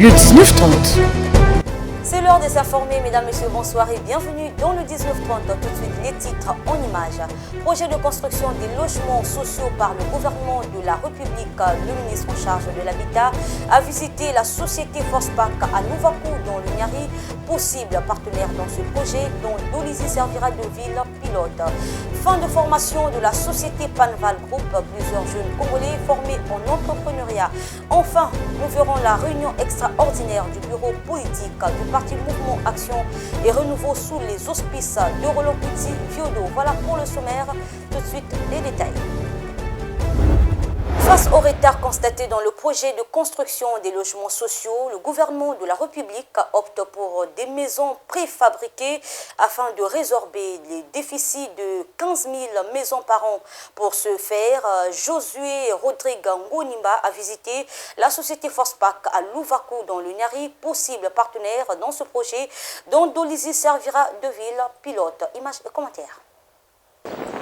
Le 19-30. C'est l'heure de s'informer, mesdames, messieurs, bonsoir et bienvenue dans le 19-30. Tout de suite, les titres en images. Projet de construction des logements sociaux par le gouvernement de la République. Le ministre en charge de l'habitat a visité la société Forcepac à Louvakou dans le Niari. Possible partenaire dans ce projet dont Dolizy servira de ville pilote. Fin de formation de la société Panval Group. Plusieurs jeunes Congolais formés en entrepreneuriat. Enfin, nous verrons la réunion extraordinaire du bureau politique du Parti Mouvement Action et Renouveau sous les auspices de Roland Petit Fiodo. Voilà pour le sommaire. Tout de suite, les détails. Face au retard constaté dans le projet de construction des logements sociaux, le gouvernement de la République opte pour des maisons préfabriquées afin de résorber les déficits de 15 000 maisons par an. Pour ce faire, Josué Rodrigue Ngonimba a visité la société Forcepac à Louvakou dans le Niari, possible partenaire dans ce projet dont Dolizy servira de ville pilote. Images et commentaires.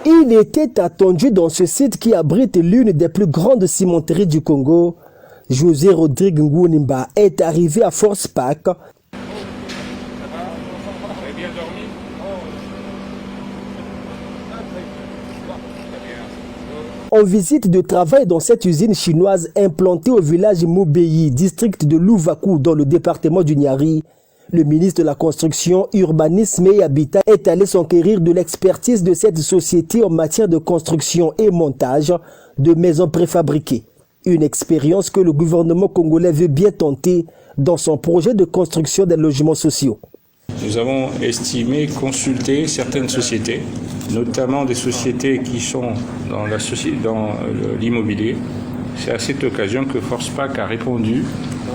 Il était attendu dans ce site qui abrite l'une des plus grandes cimenteries du Congo. José Rodrigue Ngonimba est arrivé à Forcepac. En visite de travail dans cette usine chinoise implantée au village Mobeyi, district de Louvakou dans le département du Niari. Le ministre de la Construction, Urbanisme et Habitat est allé s'enquérir de l'expertise de cette société en matière de construction et montage de maisons préfabriquées. Une expérience que le gouvernement congolais veut bien tenter dans son projet de construction des logements sociaux. Nous avons estimé consulter certaines sociétés, notamment des sociétés qui sont dans l'immobilier. C'est à cette occasion que Forcepac a répondu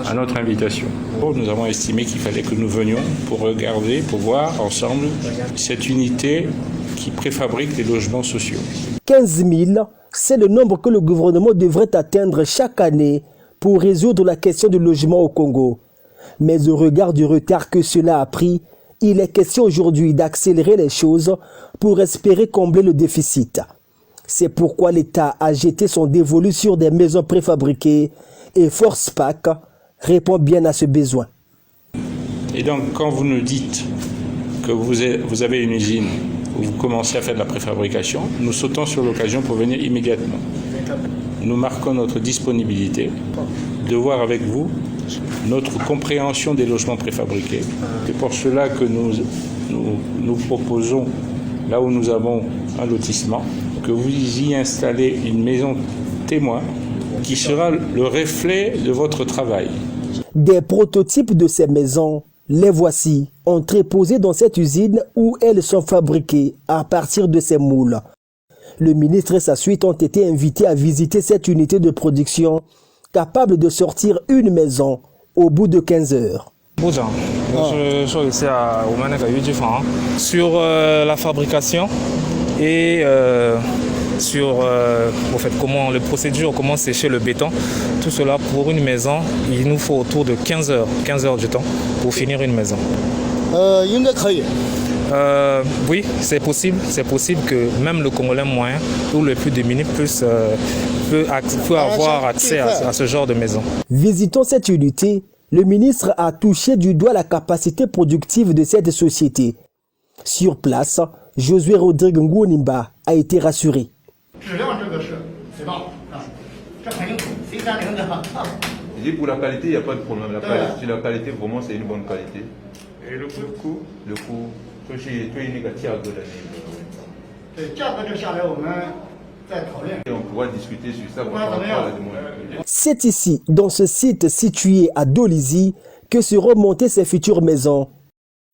à notre invitation. Nous avons estimé qu'il fallait que nous venions pour regarder, pour voir ensemble cette unité qui préfabrique les logements sociaux. 15 000, c'est le nombre que le gouvernement devrait atteindre chaque année pour résoudre la question du logement au Congo. Mais au regard du retard que cela a pris, il est question aujourd'hui d'accélérer les choses pour espérer combler le déficit. C'est pourquoi l'État a jeté son dévolu sur des maisons préfabriquées et Forcepac répond bien à ce besoin. Et donc, quand vous nous dites que vous avez une usine où vous commencez à faire de la préfabrication, nous sautons sur l'occasion pour venir immédiatement. Nous marquons notre disponibilité de voir avec vous notre compréhension des logements préfabriqués. C'est pour cela que nous proposons, là où nous avons un lotissement, que vous y installez une maison témoin qui sera le reflet de votre travail. Des prototypes de ces maisons, les voici, entreposés dans cette usine où elles sont fabriquées à partir de ces moules. Le ministre et sa suite ont été invités à visiter cette unité de production capable de sortir une maison au bout de 15 heures. Je suis ici à Oumanaka Yudjifan sur la fabrication et sur comment les procédures, comment sécher le béton. Tout cela pour une maison, il nous faut autour de 15 heures du temps pour finir une maison. Oui, c'est possible que même le Congolais moyen ou le plus démuni peut avoir accès à ce genre de maison. Visitant cette unité, le ministre a touché du doigt la capacité productive de cette société. Sur place, Josué Rodrigue Ngonimba a été rassuré. Pour la qualité, il n'y a pas de problème. La qualité, vraiment, c'est une bonne qualité. Et le coût? Le coût, on pourra discuter sur ça pour la demande. C'est ici, dans ce site situé à Dolizy, que seront montées ces futures maisons.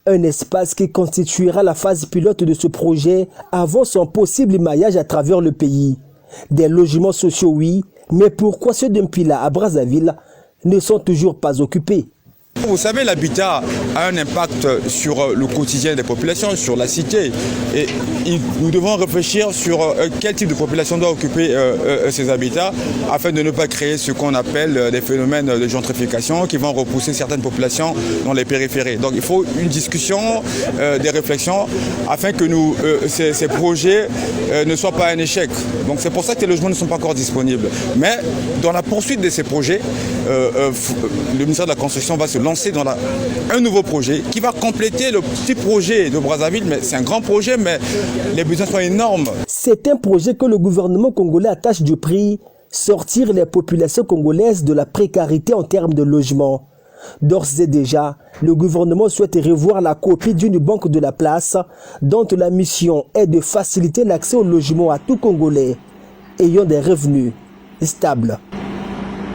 Un espace qui constituera la phase pilote de ce projet avant son possible maillage à travers le pays. Des logements sociaux, oui, mais pourquoi ceux d'un Pila à Brazzaville ne sont toujours pas occupés? Vous savez, l'habitat a un impact sur le quotidien des populations, sur la cité. Et nous devons réfléchir sur quel type de population doit occuper ces habitats afin de ne pas créer ce qu'on appelle des phénomènes de gentrification qui vont repousser certaines populations dans les périphéries. Donc il faut une discussion, des réflexions afin que ces projets ne soient pas un échec. Donc c'est pour ça que les logements ne sont pas encore disponibles. Mais dans la poursuite de ces projets, le ministère de la Construction va se lancer dans un nouveau projet qui va compléter le petit projet de Brazzaville. Mais c'est un grand projet, mais les besoins sont énormes. C'est un projet que le gouvernement congolais attache du prix, sortir les populations congolaises de la précarité en termes de logement. D'ores et déjà, le gouvernement souhaite revoir la copie d'une banque de la place dont la mission est de faciliter l'accès au logement à tout Congolais ayant des revenus stables.